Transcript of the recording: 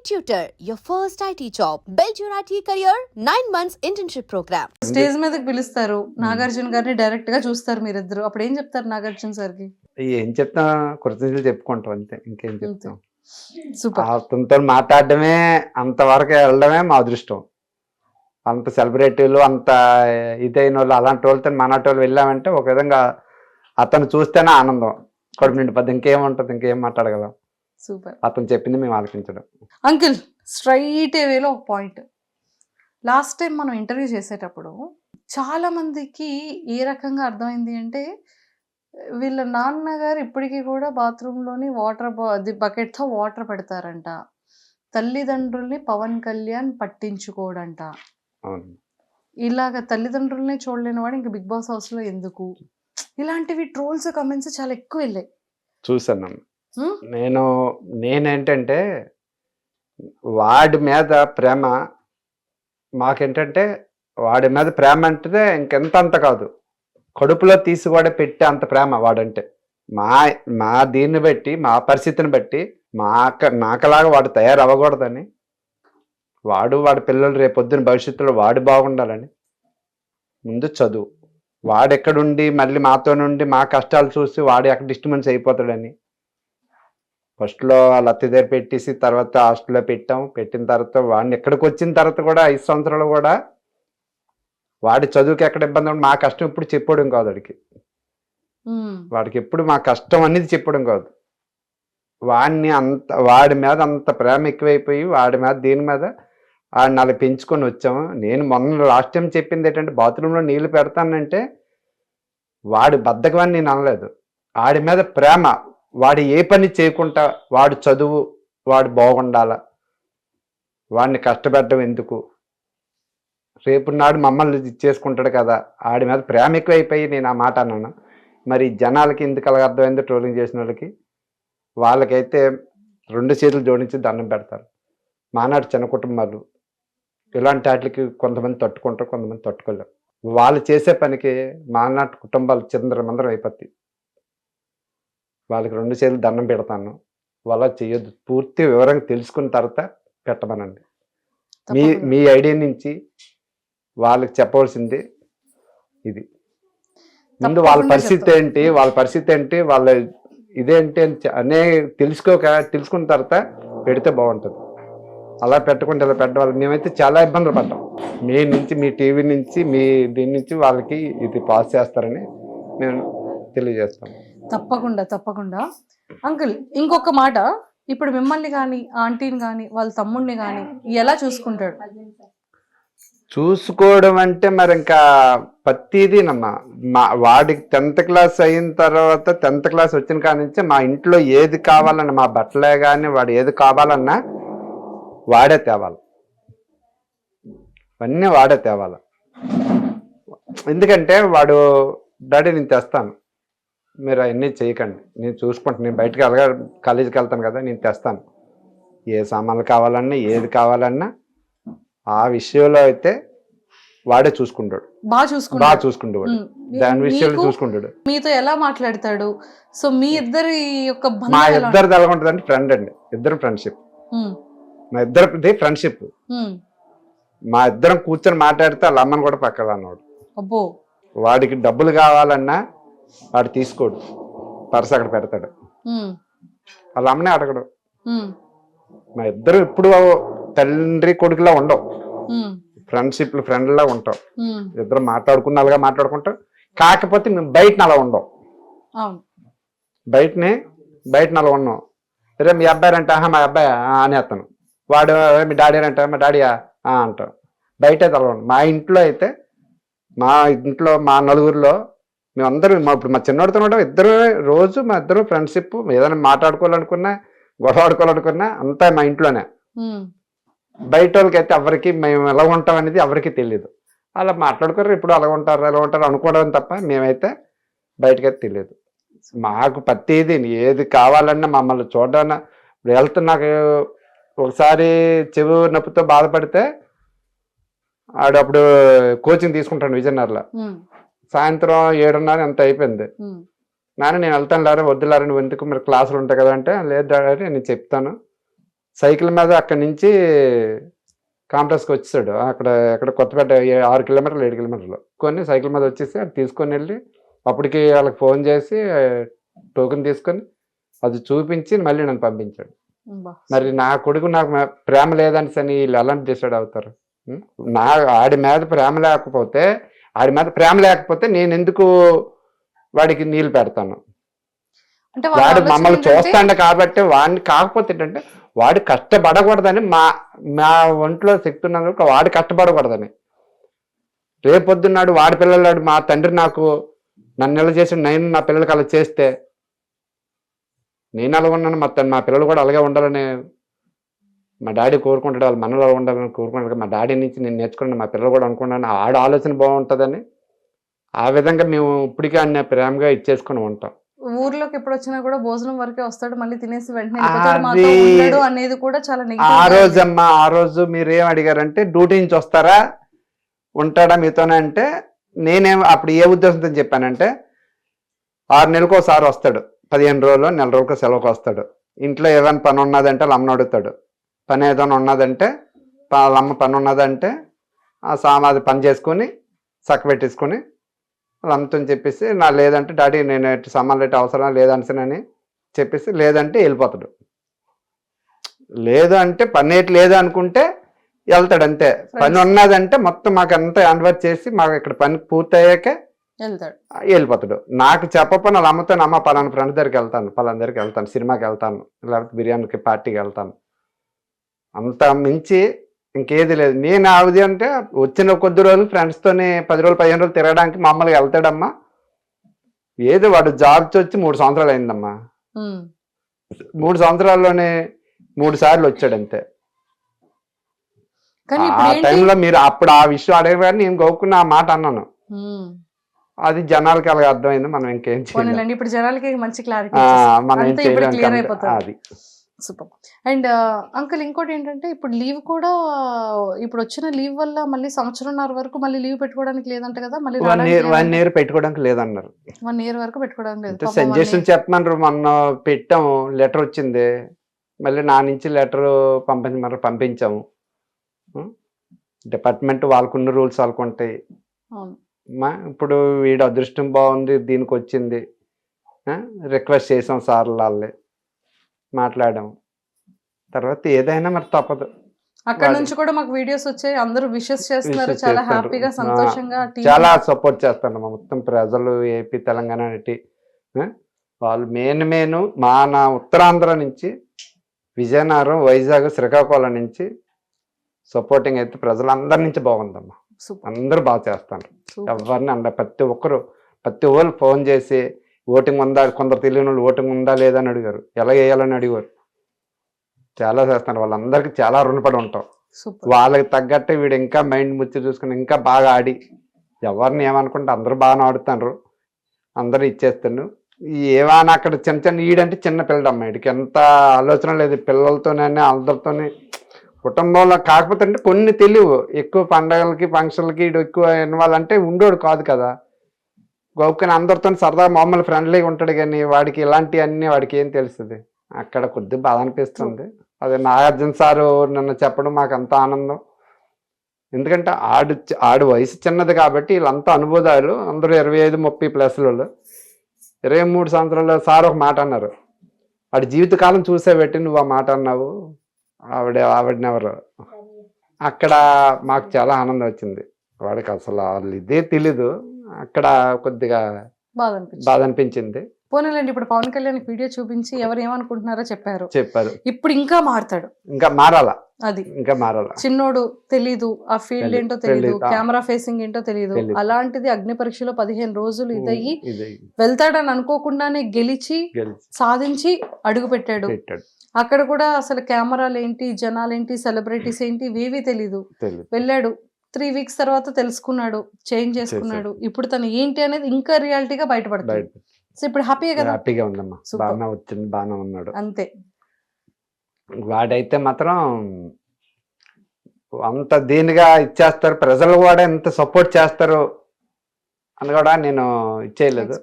Tutor, your first IT job. Build your IT career, 9 months internship program. Stage మీదకి పిలుస్తారు నాగార్జున గారిని direct గా చూస్తారు మీరిద్దరు అప్పుడు ఏం చెప్తారు నాగార్జున సార్కి? ఏం చెప్తా కృతజ్ఞతలు చెప్పుకుంటాం అంతే, ఇంకేం చెప్తాం. సూపర్. అతనితో మాట్లాడడమే, అంతవరకు వెళ్ళడమే మా అదృష్టం. అంత సెలబ్రిటీలు, అంత ఇదైన వాళ్ళు, అలాంటి వాళ్ళతో మనటి వాళ్ళు వెళ్ళామంటే ఒక విధంగా అతను చూస్తేనే ఆనందం, కడుపు నిండిపోద్ది. ఇంకేముంటుంది, ఇంకేం మాట్లాడగలం. సూపర్. అతను చెప్పింది మేము ఆలకించడం. అంకిల్ స్ట్రైట్ వేలో ఒక పాయింట్. లాస్ట్ టైం మనం ఇంటర్వ్యూ చేసేటప్పుడు చాలా మందికి ఏ రకంగా అర్థమైంది అంటే వీళ్ళ నాన్నగారు ఇప్పటికీ కూడా బాత్రూంలోని వాటర్ బకెట్తో వాటర్ పెడతారంట, తల్లిదండ్రుల్ని పవన్ కళ్యాణ్ పట్టించుకోడంట. అవును, ఇలాగ తల్లిదండ్రులనే చూడలేని వాడు ఇంకా బిగ్ బాస్ హౌస్లో ఎందుకు? ఇలాంటివి ట్రోల్స్ కమెంట్స్ చాలా ఎక్కువ వెళ్ళాయి. చూసాను. నేనేంటంటే వాడి మీద ప్రేమ, మాకేంటంటే వాడి మీద ప్రేమ అంటే ఇంకెంత అంత కాదు, కడుపులో తీసి కూడా పెట్టే అంత ప్రేమ వాడంటే. మా దీన్ని బట్టి, మా పరిస్థితిని బట్టి నాకలాగా వాడు తయారవ్వకూడదని, వాడి పిల్లలు రేపొద్దున భవిష్యత్తులో వాడు బాగుండాలని ముందు చదువు. వాడెక్కడుండి మళ్ళీ మాతో నుండి మా కష్టాలు చూసి వాడు ఎక్కడ డిస్టర్బెన్స్ అయిపోతాడని ఫస్ట్లో వాళ్ళ అత్త దగ్గర పెట్టేసి తర్వాత హాస్టల్లో పెట్టిన తర్వాత వాడిని ఎక్కడికి వచ్చిన తర్వాత కూడా 5 సంవత్సరాలు కూడా వాడి చదువుకి ఎక్కడ ఇబ్బంది ఉండి మా కష్టం ఎప్పుడు చెప్పడం కాదు వాడికి. వాడికి ఎప్పుడు మా కష్టం అనేది చెప్పడం కాదు. వాడి మీద అంత ప్రేమ ఎక్కువైపోయి వాడి మీద దీని మీద వాడిని అలా పెంచుకొని వచ్చాము. నేను మొన్న లాస్ట్ టైం చెప్పింది ఏంటంటే, బాత్రూంలో నీళ్లు పెడతానంటే వాడి బద్ధకమని నేను అనలేదు. వాడి మీద ప్రేమ, వాడు ఏ పని చేయకుండా వాడు చదువు, వాడు బాగుండాల, వాడిని కష్టపెట్టడం ఎందుకు, రేపు నాడు మమ్మల్ని చేసుకుంటాడు కదా. ఆడి మీద ప్రేమ ఎక్కువైపోయి నేను ఆ మాట అన్నాను. మరి జనాలకి ఎందుకు అలాగ అర్థమైందో, ట్రోలింగ్ చేసిన వాళ్ళకైతే 2 చేతులు జోడించి దండం పెడతారు. మానాడు చిన్న కుటుంబాలు ఇలాంటి వాటికి కొంతమంది తట్టుకుంటారు, కొంతమంది తట్టుకోలేరు. వాళ్ళు చేసే పనికి మానాటి కుటుంబాలు చిందరమందరం అయిపోతాయి. వాళ్ళకి 2 చేతులు దండం పెడతాను. వాళ్ళ చేయొద్దు. పూర్తి వివరంగా తెలుసుకున్న తర్వాత పెట్టమనండి. మీ ఐడియా నుంచి వాళ్ళకి చెప్పవలసింది ఇది. ముందు వాళ్ళ పరిస్థితి ఏంటి, వాళ్ళ ఇదేంటి అనే తెలుసుకున్న తర్వాత పెడితే బాగుంటుంది. అలా పెట్టకుండా ఇలా పెట్టడం మేమైతే చాలా ఇబ్బందులు పడ్డాం. మీ టీవీ నుంచి, మీ దీని నుంచి వాళ్ళకి ఇది పాస్ చేస్తారని మేము తెలియజేస్తాం. తప్పకుండా అంకుల్, ఇంకొక మాట. ఇప్పుడు మిమ్మల్ని కానీ, ఆంటీని కానీ, వాళ్ళ తమ్ముడిని కానీ ఎలా చూసుకుంటాడు? చూసుకోవడం అంటే మరి ఇంకా ప్రతిదీనమ్మా. వాడికి 10th క్లాస్ అయిన తర్వాత, 10th క్లాస్ వచ్చిన కాడి నుంచి మా ఇంట్లో ఏది కావాలన్నా, మా బట్టలే కానీ వాడు ఏది కావాలన్నా వాడే తేవాలి. అన్నీ వాడే తేవాలి. ఎందుకంటే వాడు, డాడీ నేను తెస్తాను, మీరు అవన్నీ చేయకండి, నేను చూసుకుంటాను, నేను బయటకు కాలేజీకి వెళ్తాను కదా, నేను తెస్తాను. ఏ సామాన్లు కావాలన్నా, ఏది కావాలన్నా ఆ విషయంలో అయితే వాడే చూసుకుంటాడు, బాగా చూసుకుంటాడు. దాని విషయంలో చూసుకుంటాడు. మీతో ఎలా మాట్లాడతాడు? సో మీ ఇద్దరి యొక్క మా ఇద్దరిది ఎలా ఉంటుంది అంటే ఫ్రెండ్ అండి, ఇద్దరు ఫ్రెండ్షిప్. మా ఇద్దరిది ఫ్రెండ్షిప్. మా ఇద్దరం కూర్చొని మాట్లాడితే వాళ్ళ అమ్మని కూడా పక్కన అన్నాడు. వాడికి డబ్బులు కావాలన్నా వాడు తీసుకోడు, పర్స్ అక్కడ పెడతాడు, వాళ్ళ అమ్మనే అడగడు. మా ఇద్దరు ఎప్పుడు తండ్రి కొడుకులా ఉండవు, ఫ్రెండ్లా ఉంటాం. ఇద్దరు మాట్లాడుకున్నగా మాట్లాడుకుంటాం. కాకపోతే మేము బయటని అలా ఉండవు. బయటని అలా ఉన్నాం. సరే మీ అబ్బాయి అంటే మా అబ్బాయి అనేస్తాను, వాడు మీ డాడీ అంటే మా డాడీయా అంటాం. బయట అయితే అలా ఉండవు. మా ఇంట్లో మా నలుగురిలో మేమందరం, ఇప్పుడు మా చిన్నోడితో ఉంటాం. రోజు మా ఇద్దరు ఫ్రెండ్షిప్. ఏదైనా మాట్లాడుకోవాలనుకున్నా, గొడవ ఆడుకోవాలనుకున్నా అంతా మా ఇంట్లోనే. బయట వాళ్ళకి అయితే ఎవరికి మేము ఎలా ఉంటాం అనేది ఎవరికి తెలియదు. అలా మాట్లాడుకోరు, ఇప్పుడు అలా ఉంటారు అనుకోవడం తప్ప మేమైతే బయటకైతే తెలియదు. మాకు ప్రతిదీ ఏది కావాలన్నా మమ్మల్ని చూడన్నా. నాకు ఒకసారి చెవి నొప్పితో బాధపడితే ఆడప్పుడు కోచింగ్ తీసుకుంటాను విజయనగరంలో. సాయంత్రం 7:30 ఎంత అయిపోయింది. నేను వెళ్తాను లేరా, వద్దులారా, నువ్వు ఎందుకు, మీరు క్లాసులు ఉంటాయి కదా అంటే, లేదు డాడీ నేను చెప్తాను, సైకిల్ మీద అక్కడి నుంచి కాంప్లెక్స్కి వచ్చేసాడు. అక్కడ కొత్తపేట 6 కిలోమీటర్లు 7 కిలోమీటర్లు కొన్ని సైకిల్ మీద వచ్చేసి అది తీసుకొని వెళ్ళి అప్పటికి వాళ్ళకి ఫోన్ చేసి టోకెన్ తీసుకొని అది చూపించి మళ్ళీ నన్ను పంపించాడు. మరి నా కొడుకు నాకు ప్రేమ లేదని సని వీళ్ళు ఎలాంటి డిసైడ్ అవుతారు? ఆడి మీద ప్రేమ లేకపోతే నేను ఎందుకు వాడికి నీళ్ళు పెడతాను? అంటే వాడు మమ్మల్ని చూస్తాడు కాబట్టి వాడిని కాకపోతే ఏంటంటే వాడు కష్టపడకూడదని మా ఒంట్లో శక్తి ఉన్నందుకు వాడు కష్టపడకూడదని. రేపొద్దున్నాడు వాడి పిల్లలు మా తండ్రి నన్ను ఎలా చేసి నేను నా పిల్లలకి అలా చేస్తే నేను అలాగ ఉన్నాను, మా పిల్లలు కూడా అలాగే ఉండాలని మా డాడీ కోరుకుంటాడు. వాళ్ళు మనలో ఉండాలని కోరుకుంటాడు. మా డాడీ నుంచి నేను నేర్చుకున్నాను, మా పిల్లలు కూడా అనుకున్నాను ఆడు ఆలోచన బాగుంటుందని. ఆ విధంగా మేము ఇప్పటికీ అన్న ప్రేమగా ఇచ్చేసుకుని ఉంటాం. ఊర్లోకి ఎప్పుడు వచ్చినా కూడా భోజనం వరకే వస్తాడు, మళ్ళీ తినేసి వెంటనే వెళ్ళిపోతాడు, మాతో ఉండడు అనేది కూడా చాలా నెగటివ్. ఆ రోజు మీరు ఏం అడిగారంటే డ్యూటీ నుంచి వస్తారా ఉంటాడా మీతోనే అంటే నేనేం అప్పుడు ఏ ఉద్దేశంతో చెప్పానంటే 6 నెలలకు ఒకసారి వస్తాడు, 15 రోజులు నెల రోజులకు సెలవుకు వస్తాడు. ఇంట్లో ఏదైనా పని ఉన్నదంటే వాళ్ళ అమ్మని అడుగుతాడు. పని ఏదైనా ఉన్నదంటే వాళ్ళ అమ్మ పని ఉన్నదంటే అది పని చేసుకొని చక్కబెట్టేసుకొని వాళ్ళ అమ్మతో చెప్పేసి లేదంటే డాడీ నేను సామాన్లు ఎట్టి అవసరం లేదనిసనని చెప్పేసి లేదంటే వెళ్ళిపోతాడు. లేదు అంటే పని ఏటి లేదు అనుకుంటే వెళ్తాడు అంతే. పని ఉన్నదంటే మొత్తం మాకు అంతా హ్యాండ్ఓవర్ చేసి మాకు ఇక్కడ పని పూర్తయ్యాకే వెళ్ళిపోతాడు. నాకు చెప్పకపోయినా వాళ్ళ అమ్మతో అమ్మ పలానా ఫ్రెండ్ దగ్గరికి వెళ్తాను, పలానా దగ్గరికి వెళ్తాను, సినిమాకి వెళ్తాను, లేకపోతే బిర్యానీకి పార్టీకి వెళ్తాను, అంత మించి ఇంకేది లేదు. నేను ఆవిది అంటే వచ్చిన కొద్ది రోజులు ఫ్రెండ్స్తోనే 10 రోజులు 15 రోజులు తిరగడానికి మామూలుగా వెళ్తాడమ్మా. ఏదో వాడు జాబ్కి వచ్చి 3 సంవత్సరాలు అయిందమ్మా. 3 సంవత్సరాల్లోనే 3 సార్లు వచ్చాడు అంతే. ఆ టైంలో మీరు అప్పుడు ఆ విషయం అడగగానే నేను గోక్కున్న ఆ మాట అన్నాను. అది జనాలకి అలాగే అర్థమైంది. మనం ఇంకేం చేయాలి, ఇప్పుడు జనాలకి మంచి క్లారిటీ మనం ఏం చేయలేం. అది సూపర్. అండ్ అంకుల్ ఇంకోటి ఏంటంటే ఇప్పుడు లీవ్ కూడా ఇప్పుడు వచ్చిన లీవ్ వల్ల మళ్ళీ 1.5 సంవత్సరం వరకు మళ్ళీ లీవ్ పెట్టుకోవడానికి లేదంట కదా? మళ్ళీ 1 year పెట్టుకోవడానికి లేదన్నారు. 1 year వరకు పెట్టుకోవడానికి లేదు. సజెషన్ చెప్పమన్నారు. మొన్న పెట్టాము, లెటర్ వచ్చింది, మళ్ళీ నా నుంచి లెటర్ పంపించాము. డిపార్ట్మెంట్ వాళ్ళకున్న రూల్స్ వాళ్ళకు ఉంటాయి. ఇప్పుడు వీడు అదృష్టం బాగుంది దీనికి వచ్చింది, రిక్వెస్ట్ చేసాం సార్ వాళ్ళే మాట్లాడాము. తర్వాత ఏదైనా మరి తప్పదు. అక్కడ నుంచి కూడా మాకు వీడియోస్ వచ్చాయి, అందరూ విషెస్ చేస్తున్నారు, చాలా హ్యాపీగా సంతోషంగా చాలా సపోర్ట్ చేస్తారు మొత్తం ప్రజలు ఏపీ తెలంగాణ వాళ్ళు. మెయిన్ నా ఉత్తరాంధ్ర నుంచి విజయనగరం వైజాగ్ శ్రీకాకుళం నుంచి సపోర్టింగ్ అయితే ప్రజలందరి నుంచి బాగుందమ్మా. అందరూ బాగా చేస్తాను. ఎవరిని ప్రతి ఒక్కరు ఫోన్ చేసి ఓటింగ్ ఉందా, కొందరు తెలియని వాళ్ళు ఓటింగ్ ఉందా లేదా అని అడిగారు, ఎలా వేయాలని అడిగారు. చాలా చేస్తున్నారు. వాళ్ళందరికీ చాలా రుణపడి ఉంటాం. వాళ్ళకి తగ్గట్టు వీడు ఇంకా మైండ్ ముచ్చి చూసుకుని ఇంకా బాగా ఆడి ఎవరిని ఏమనుకుంటే అందరూ బాగా ఆడుతున్నారు, అందరూ ఇచ్చేస్తాను. ఏమైనా అక్కడ చిన్న ఈడంటే చిన్న పిల్లడమ్మ, వీడికి ఎంత ఆలోచన లేదు పిల్లలతోనే అందరితోనే కుటుంబంలో. కాకపోతే అంటే కొన్ని తెలియవు, ఎక్కువ పండగలకి ఫంక్షన్లకి వీడు ఎక్కువ ఇన్వాల్వ్ అంటే ఉండోడు కాదు కదా. గౌకని అందరితో సరదా మామూలు ఫ్రెండ్లీగా ఉంటాడు, కానీ వాడికి ఇలాంటివన్నీ వాడికి ఏం తెలుస్తుంది. అక్కడ కొద్దిగా బాధ అనిపిస్తుంది. అదే నాగార్జున సారు నన్ను చెప్పడం మాకు అంత ఆనందం. ఎందుకంటే ఆడు వయసు చిన్నది కాబట్టి వీళ్ళంతా అనుభూతాలు, అందరూ 25-30+ 23 సంవత్సరాలు. సార్ ఒక మాట అన్నారు, వాడి జీవితకాలం చూసే పెట్టి నువ్వు ఆ మాట అన్నావు, ఆవిడనెవరు. అక్కడ మాకు చాలా ఆనందం వచ్చింది. వాడికి అసలు వాళ్ళు ఇదే తెలీదు, అక్కడ కొద్దిగా బాధ అనిపించింది. పోనీలేండి, ఇప్పుడు పవన్ కళ్యాణ్ వీడియో చూపించి ఎవరు ఏమనుకుంటున్నారో చెప్పారు. ఇప్పుడు ఇంకా మారుతాడు, ఇంకా మారాలా, అది ఇంకా మారాలా. చిన్నోడు తెలీదు, ఆ ఫీల్డ్ ఏంటో తెలీదు, కెమెరా ఫేసింగ్ ఏంటో తెలీదు. అలాంటిది అగ్ని పరీక్షలో 15 రోజులు ఇదయ్యి వెళ్తాడని అనుకోకుండానే గెలిచి సాధించి అడుగు పెట్టాడు. అక్కడ కూడా అసలు కెమెరాలు ఏంటి, జనాలేంటి, సెలబ్రిటీస్ ఏంటి ఇవేవి తెలీదు. వెళ్ళాడు, 3 weeks తర్వాత తెలుసుకున్నాడు, చేంజ్ చేసుకున్నాడు. ఇప్పుడు తను ఏంటి అనేది ఇంకా రియాలిటీగా బయటపడుతుంది. సో ఇప్పుడు హ్యాపీగా కదా? హ్యాపీగా ఉందమ్మా, బాగా వచ్చింది, బాగానే ఉన్నాడు అంతే. వాడైతే మాత్రం అంత దీనిగా ఇచ్చేస్తారు, ప్రజలు కూడా ఎంత సపోర్ట్ చేస్తారు అని కూడా నేను చేయలేదు.